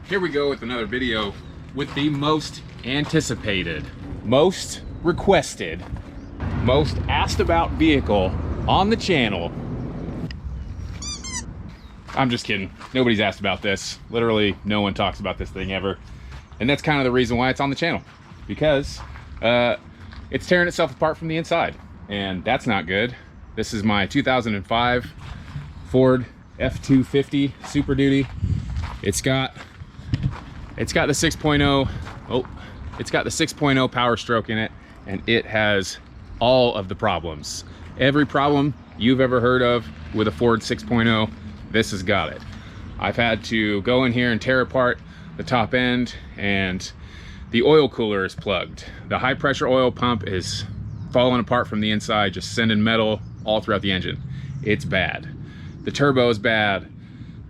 Here we go with another video with the most anticipated, most requested, most asked about vehicle on the channel. I'm just kidding. Nobody's asked about this. Literally no one talks about this thing ever. And that's kind of the reason why it's on the channel, because it's tearing itself apart from the inside, and that's not good. This is my 2005 Ford F-250 Super Duty. It's got the 6.0, it's got the 6.0 Powerstroke in it, and it has all of the problems. Every problem you've ever heard of with a Ford 6.0, this has got it. I've had to go in here and tear apart the top end, and the oil cooler is plugged. The high pressure oil pump is falling apart from the inside, just sending metal all throughout the engine. It's bad. The turbo is bad.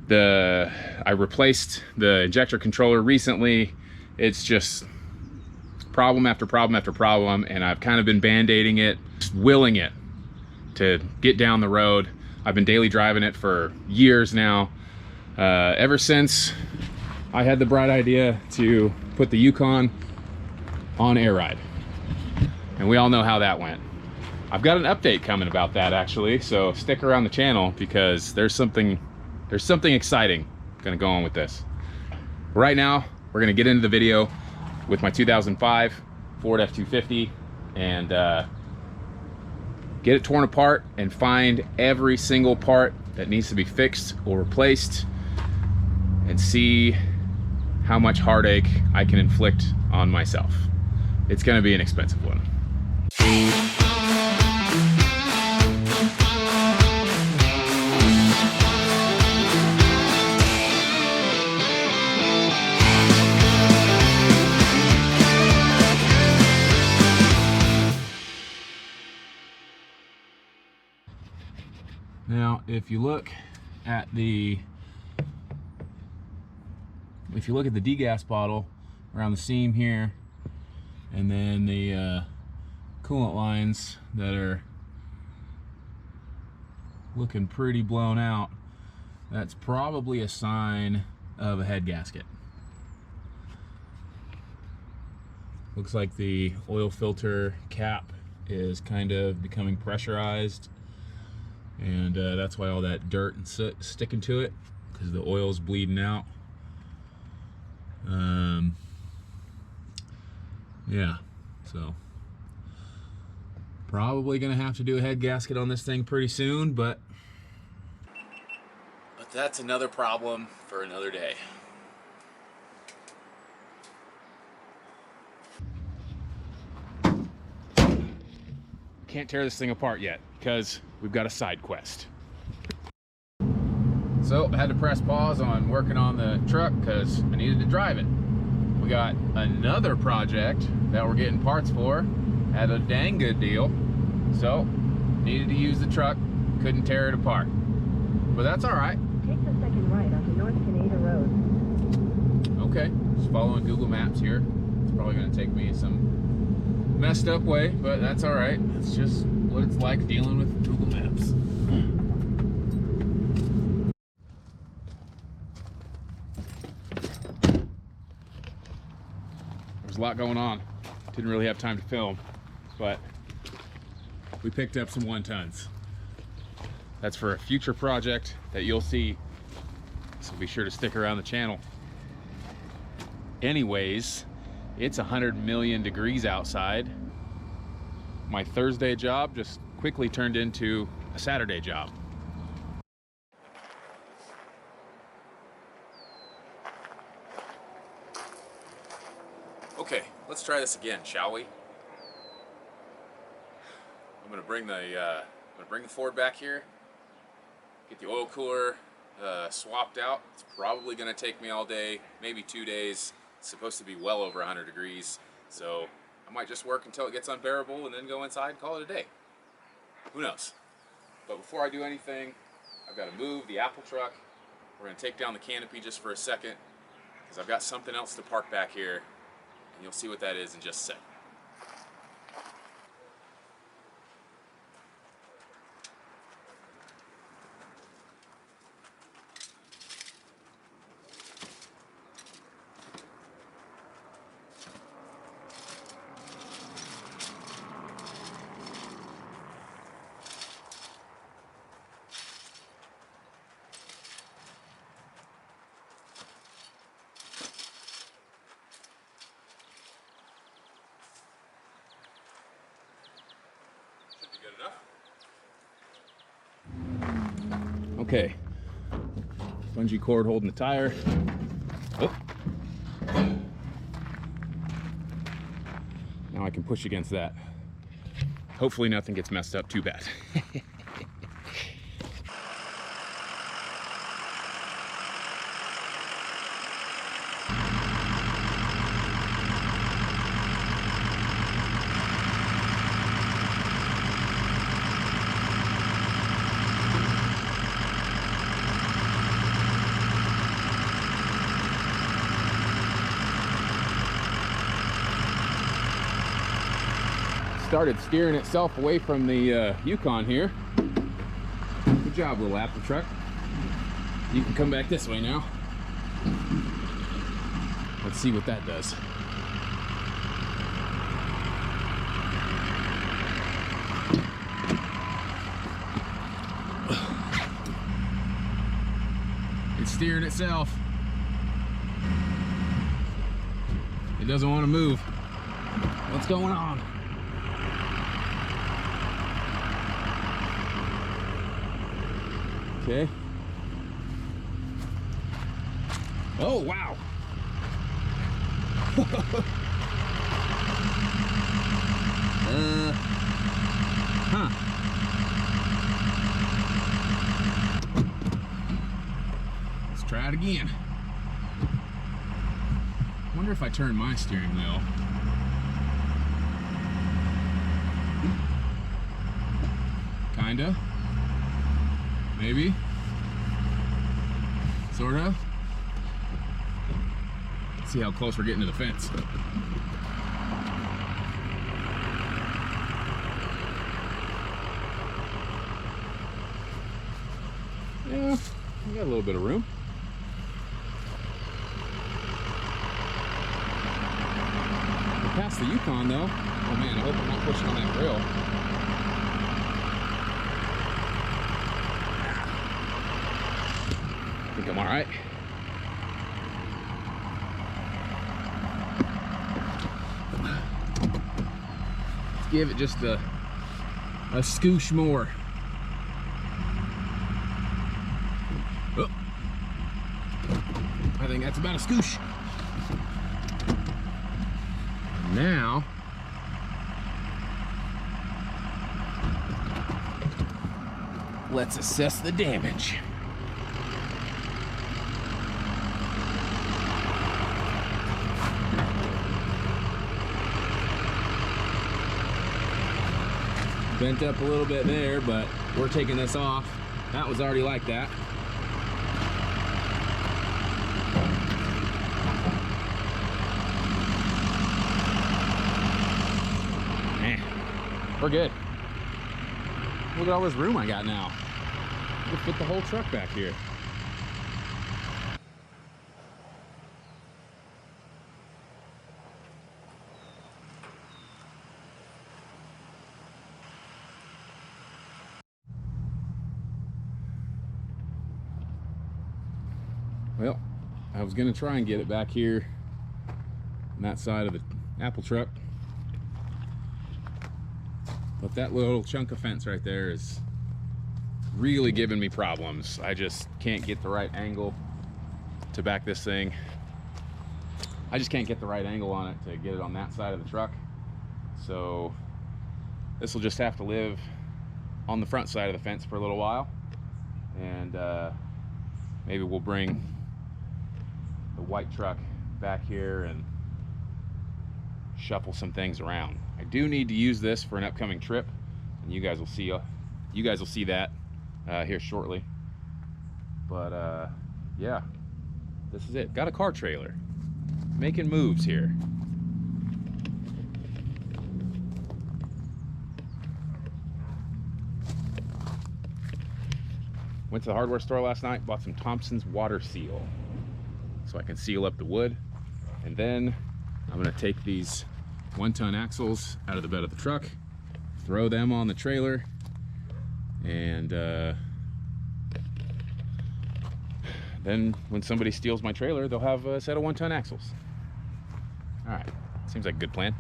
I replaced the injector controller recently. It's just problem after problem after problem, and I've kind of been band-aiding it, just willing it to get down the road. I've been daily driving it for years now, ever since I had the bright idea to put the Yukon on air ride, and we all know how that went. I've got an update coming about that, actually, so stick around the channel because there's something exciting gonna go on with this. Right now, we're gonna get into the video with my 2005 Ford F-250 and get it torn apart and find every single part that needs to be fixed or replaced, and see how much heartache I can inflict on myself. It's gonna be an expensive one. Now, if you look at the degas bottle around the seam here, and then the coolant lines that are looking pretty blown out, that's probably a sign of a head gasket. Looks like the oil filter cap is kind of becoming pressurized, and that's why all that dirt and soot is sticking to it, because the oil's bleeding out. Yeah, so probably gonna have to do a head gasket on this thing pretty soon, but that's another problem for another day. Can't tear this thing apart yet because we've got a side quest. So I had to press pause on working on the truck because I needed to drive it. We got another project that we're getting parts for at a dang good deal, so needed to use the truck, couldn't tear it apart, but that's all right. Take the second right onto North Canada Road. Okay, just following Google Maps here. It's probably going to take me some messed up way, but that's all right. It's just what it's like dealing with Google Maps. There's a lot going on. Didn't really have time to film, but we picked up some 1-tons. That's for a future project that you'll see, so be sure to stick around the channel. Anyways, it's 100 million degrees outside. My Thursday job just quickly turned into a Saturday job. Okay, let's try this again, shall we? I'm gonna bring the Ford back here, get the oil cooler swapped out. It's probably gonna take me all day, maybe 2 days. It's supposed to be well over 100 degrees, so I might just work until it gets unbearable and then go inside and call it a day. Who knows? But before I do anything, I've got to move the Apple truck. We're gonna take down the canopy just for a second, because I've got something else to park back here, and you'll see what that is in just a sec. Okay. Bungee cord holding the tire. Oh. Now I can push against that. Hopefully nothing gets messed up too bad. Started steering itself away from the Yukon here. Good job, little Apple truck. You can come back this way now. Let's see what that does. It's steering itself. It doesn't want to move. What's going on? Okay. Oh, wow. Huh. Let's try it again. Wonder if I turn my steering wheel. Kinda. Maybe. Sorta. Let's see how close we're getting to the fence. Yeah, we got a little bit of room. We're past the Yukon though. Oh man, I hope I'm not pushing on that grill. I think I'm all right. Let's give it just a scoosh more. Oh, I think that's about a scoosh. Now, let's assess the damage. Bent up a little bit there, but we're taking this off. That was already like that. Man, we're good. Look at all this room I got now. I can fit the whole truck back here. Well, I was gonna try and get it back here on that side of the Apple truck, but that little chunk of fence right there is really giving me problems. I just can't get the right angle to back this thing. I just can't get the right angle on it to get it on that side of the truck. So this will just have to live on the front side of the fence for a little while, and maybe we'll bring the white truck back here and shuffle some things around. I do need to use this for an upcoming trip, and you guys will see that here shortly. But yeah, this is it. Got a car trailer, making moves here. Went to the hardware store last night, bought some Thompson's water seal so I can seal up the wood. And then I'm gonna take these 1-ton axles out of the bed of the truck, throw them on the trailer, and then when somebody steals my trailer, they'll have a set of 1-ton axles. All right, seems like a good plan.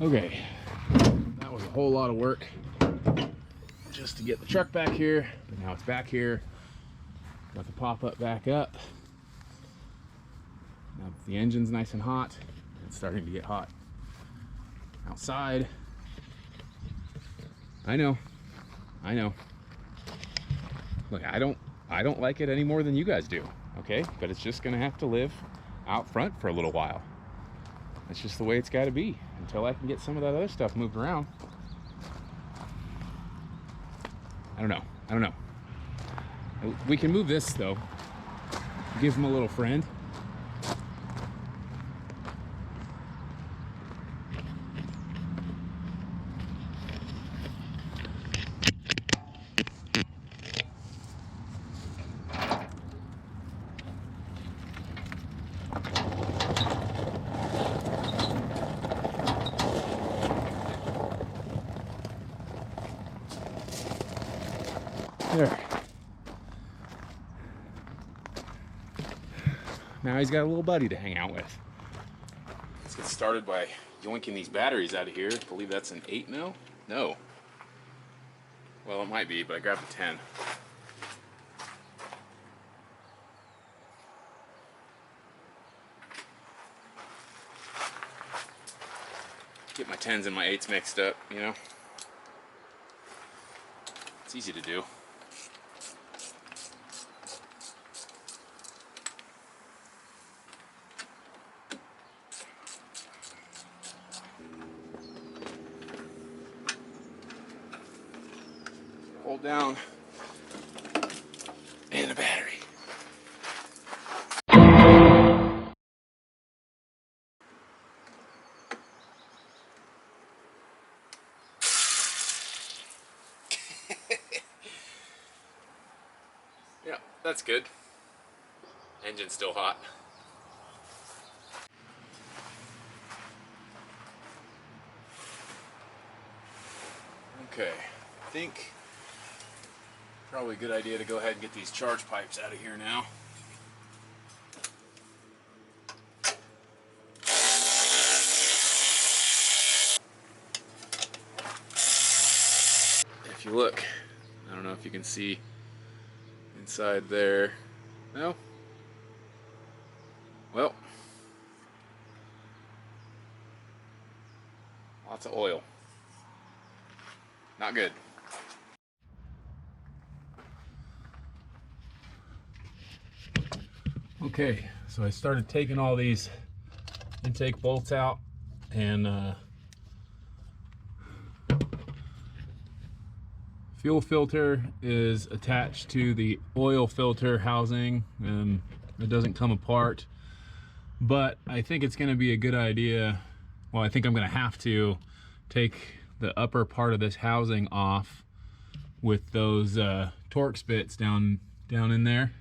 Okay, that was a whole lot of work just to get the truck back here, but now it's back here. Got the pop-up back up. Now the engine's nice and hot. It's starting to get hot outside. I know. Look, I don't like it any more than you guys do, okay? But it's just gonna have to live out front for a little while. That's just the way it's gotta be until I can get some of that other stuff moved around. I don't know. We can move this though. Give him a little friend. There. Now he's got a little buddy to hang out with. Let's get started by yoinking these batteries out of here. I believe that's an 8 mil? No. Well, it might be, but I grabbed a 10. Get my 10s and my 8s mixed up, you know? It's easy to do. Hold down and a battery. Yeah, that's good. Engine's still hot. Okay, I think probably a good idea to go ahead and get these charge pipes out of here now. If you look, I don't know if you can see inside there. No? Well, lots of oil. Not good. Okay, so I started taking all these intake bolts out, and fuel filter is attached to the oil filter housing, and it doesn't come apart. But I think it's going to be a good idea. Well, I think I'm going to have to take the upper part of this housing off with those Torx bits down in there.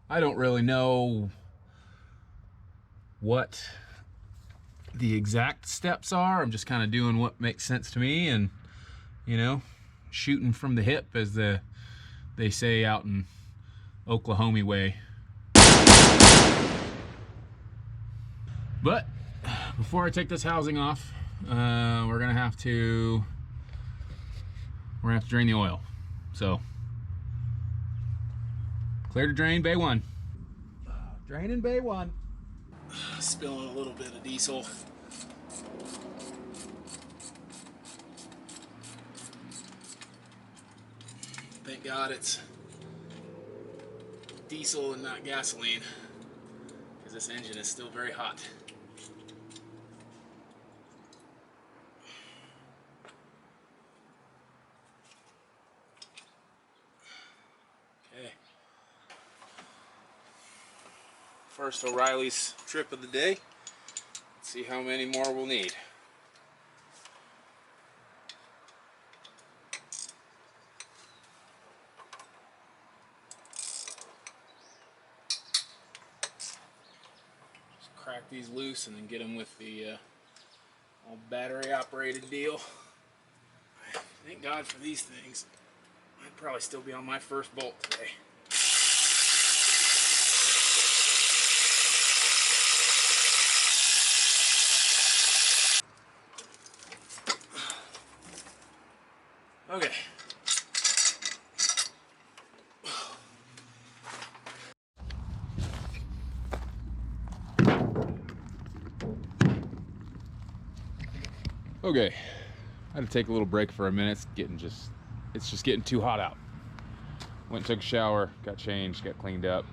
I don't really know what the exact steps are. I'm just kind of doing what makes sense to me, and you know, shooting from the hip, as they say out in Oklahoma way. But before I take this housing off, we're gonna have to drain the oil. So clear to drain, bay 1. Draining bay 1. Spilling a little bit of diesel. Thank God it's diesel and not gasoline, because this engine is still very hot. Okay. First O'Reilly's trip of the day. Let's see how many more we'll need. Crack these loose and then get them with the all battery operated deal. Thank God for these things. I'd probably still be on my first bolt today. Okay, I had to take a little break for a minute. It's just getting too hot out. Went and took a shower, got changed, got cleaned up.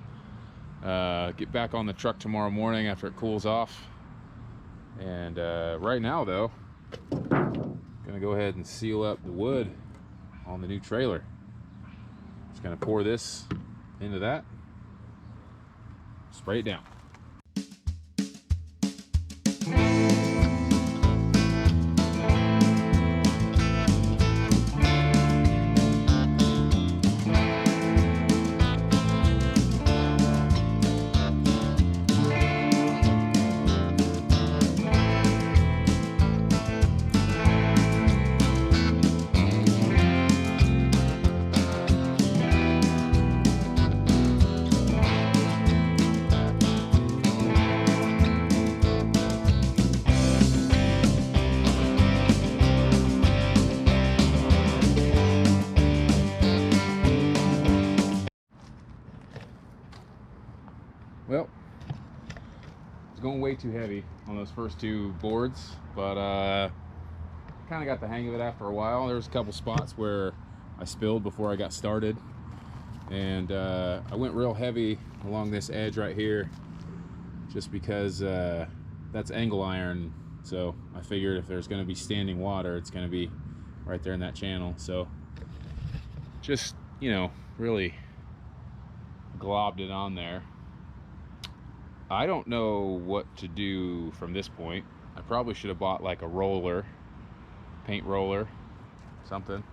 Get back on the truck tomorrow morning after it cools off. And right now though, gonna go ahead and seal up the wood on the new trailer. Just gonna pour this into that, spray it down. Well, it's going way too heavy on those first two boards, but kind of got the hang of it after a while. There was a couple spots where I spilled before I got started, and I went real heavy along this edge right here just because that's angle iron, so I figured if there's going to be standing water, it's going to be right there in that channel. So just, you know, really globbed it on there. I don't know what to do from this point. I probably should have bought like a roller, paint roller, something.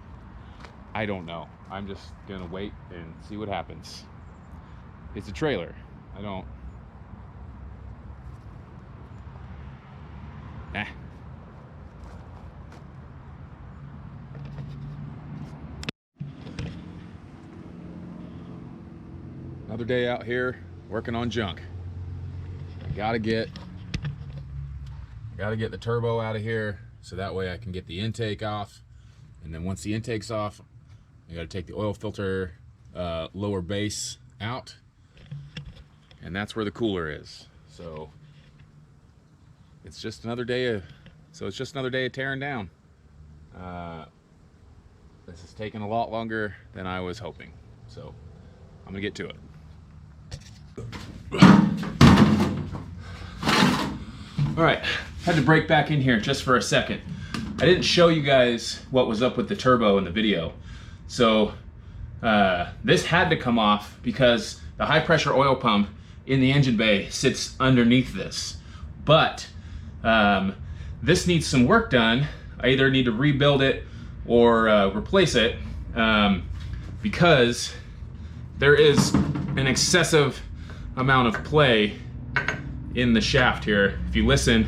I don't know. I'm just gonna wait and see what happens. It's a trailer. I don't. Another day out here working on junk. Gotta get the turbo out of here so that way I can get the intake off, and then once the intake's off, I gotta take the oil filter lower base out, and that's where the cooler is. So it's just another day of tearing down. This is taking a lot longer than I was hoping, so I'm gonna get to it. All right, had to break back in here just for a second. I didn't show you guys what was up with the turbo in the video. So this had to come off because the high pressure oil pump in the engine bay sits underneath this. But this needs some work done. I either need to rebuild it or replace it because there is an excessive amount of play in the shaft here. If you listen,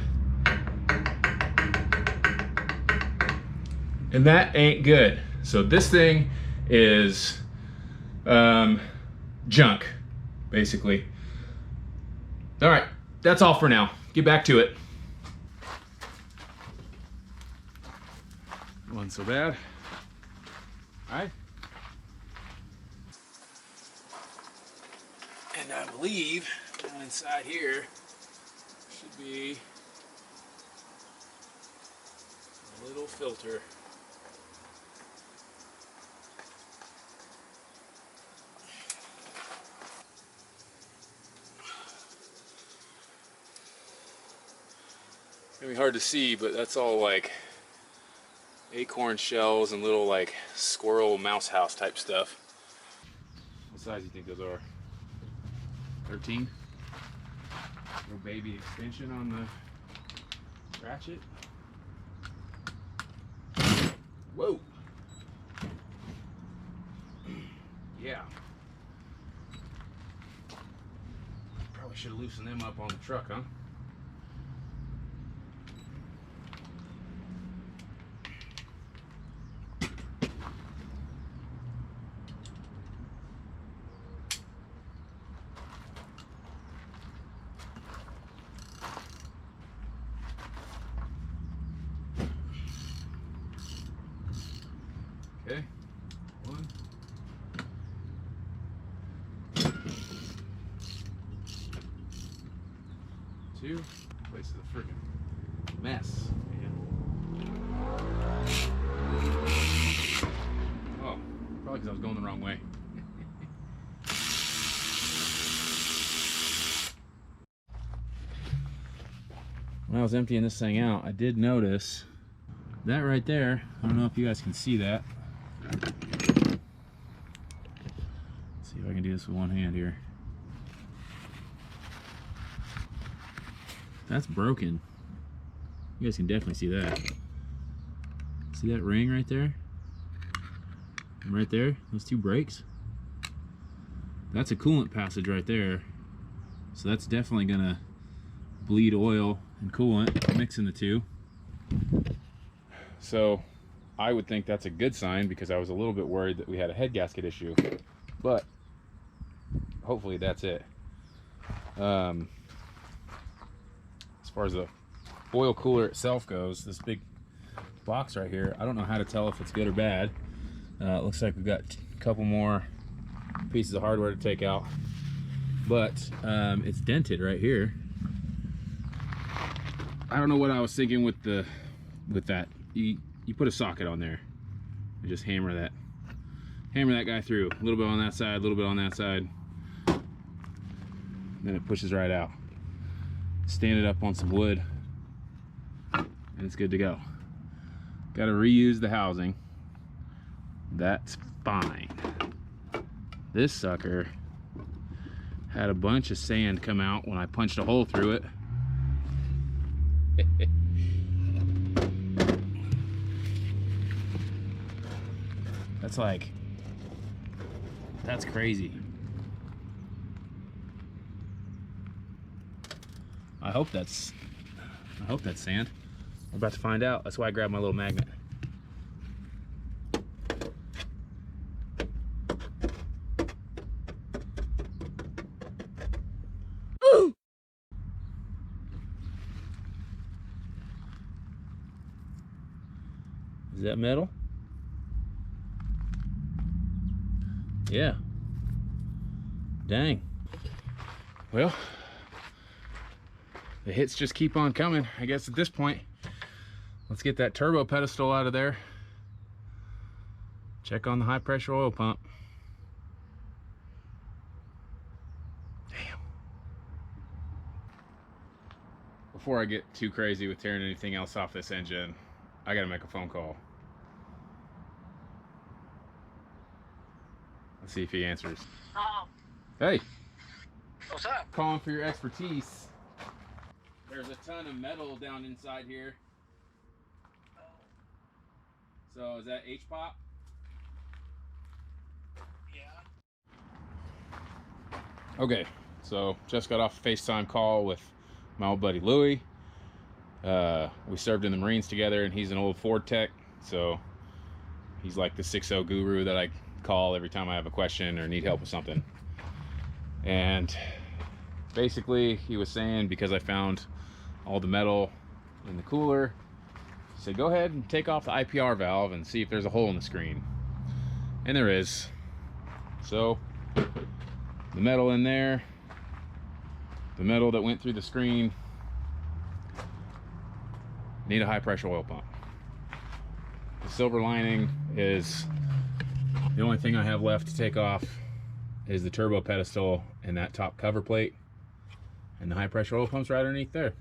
and that ain't good. So this thing is junk, basically. All right, that's all for now. Get back to it. Wasn't so bad. All right. And I believe down inside here should be a little filter. Maybe hard to see, but that's all like acorn shells and little like squirrel mouse house type stuff. What size do you think those are? 13? Little baby extension on the ratchet. Whoa. Yeah. Probably should have loosened them up on the truck, huh? Okay, one. Two. Place is a friggin' mess, man. I was going the wrong way. When I was emptying this thing out, I did notice that right there. I don't know if you guys can see that. Let's see if I can do this with one hand here. That's broken. You guys can definitely see that. See that ring right there? And right there, those two brakes. That's a coolant passage right there. So that's definitely gonna bleed oil and coolant, mixing the two. So I would think that's a good sign, because I was a little bit worried that we had a head gasket issue, but hopefully that's it. As far as the oil cooler itself goes, this big box right here, I don't know how to tell if it's good or bad. It looks like we've got a couple more pieces of hardware to take out, but it's dented right here. I don't know what I was thinking with that. You put a socket on there and just hammer that guy through. A little bit on that side, a little bit on that side. Then it pushes right out. Stand it up on some wood and it's good to go. Got to reuse the housing. That's fine. This sucker had a bunch of sand come out when I punched a hole through it. That's crazy. I hope that's sand. We're about to find out. That's why I grabbed my little magnet. Ooh! Is that metal? Yeah. Dang. Well, the hits just keep on coming, I guess, at this point. Let's get that turbo pedestal out of there. Check on the high pressure oil pump. Damn. Before I get too crazy with tearing anything else off this engine, I gotta make a phone call. Let's see if he answers. Hey. What's up? Calling for your expertise. There's a ton of metal down inside here. So is that H-pop? Yeah. Okay, so just got off a FaceTime call with my old buddy Louie. We served in the Marines together, and he's an old Ford tech, so he's like the 6.0 guru that I call every time I have a question or need help with something. And basically he was saying, because I found all the metal in the cooler, he said go ahead and take off the IPR valve and see if there's a hole in the screen. And there is. So the metal in there, the metal that went through the screen, need a high pressure oil pump. The silver lining is the only thing I have left to take off is the turbo pedestal and that top cover plate, and the high pressure oil pump's right underneath there.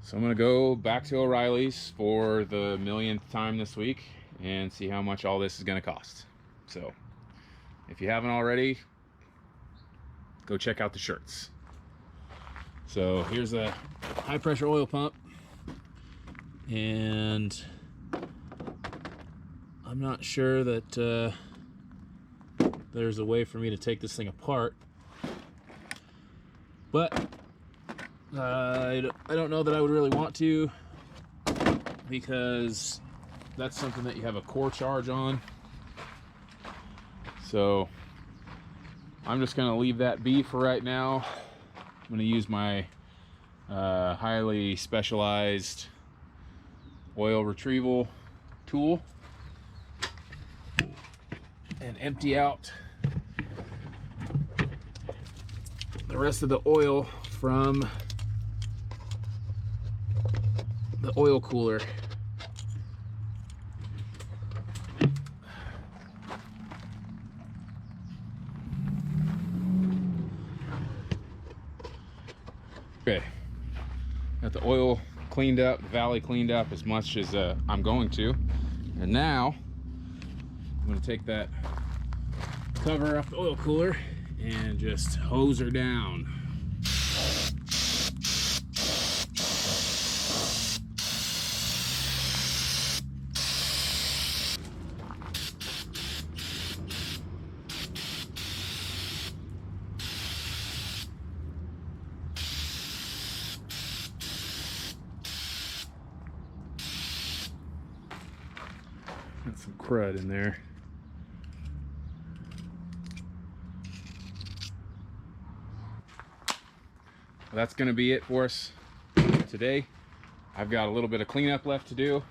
So I'm gonna go back to O'Reilly's for the millionth time this week and see how much all this is gonna cost. So if you haven't already, go check out the shirts. So here's a high pressure oil pump, and I'm not sure that there's a way for me to take this thing apart, but I don't know that I would really want to, because that's something that you have a core charge on. So I'm just gonna leave that be for right now. I'm gonna use my highly specialized oil retrieval tool and empty out the rest of the oil from the oil cooler. Got the oil cleaned up, the valley cleaned up as much as I'm going to. And now I'm gonna take that cover off the oil cooler and just hose her down. Got some crud in there. Well, that's going to be it for us today. I've got a little bit of cleanup left to do.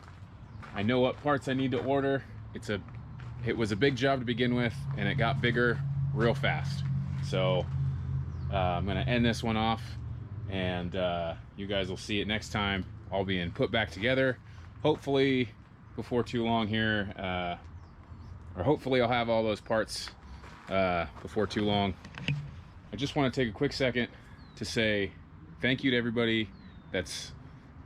I know what parts I need to order. It was a big job to begin with, and it got bigger real fast. So I'm going to end this one off, and you guys will see it next time. All being put back together, hopefully before too long here, or hopefully I'll have all those parts before too long. I just want to take a quick second to say thank you to everybody that's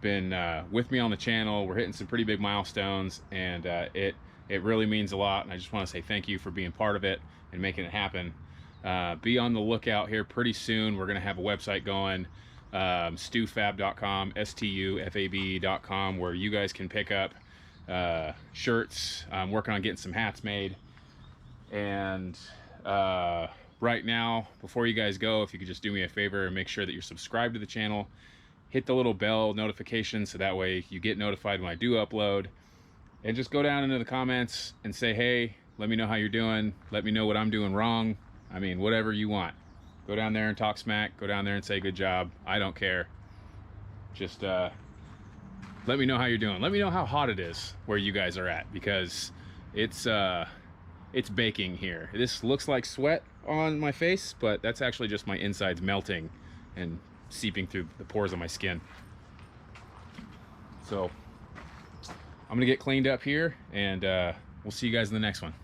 been with me on the channel. We're hitting some pretty big milestones, and it really means a lot, and I just want to say thank you for being part of it and making it happen. Be on the lookout here pretty soon. We're gonna have a website going, stufab.com, stufab.com, where you guys can pick up shirts. I'm working on getting some hats made, and right now, before you guys go, if you could just do me a favor and make sure that you're subscribed to the channel, hit the little bell notification so that way you get notified when I do upload, and just go down into the comments and say, hey, let me know how you're doing, let me know what I'm doing wrong. I mean, whatever you want. Go down there and talk smack, go down there and say good job. I don't care. Just let me know how you're doing. Let me know how hot it is where you guys are at, because it's baking here. This looks like sweat on my face, but that's actually just my insides melting and seeping through the pores of my skin. So I'm gonna get cleaned up here, and we'll see you guys in the next one.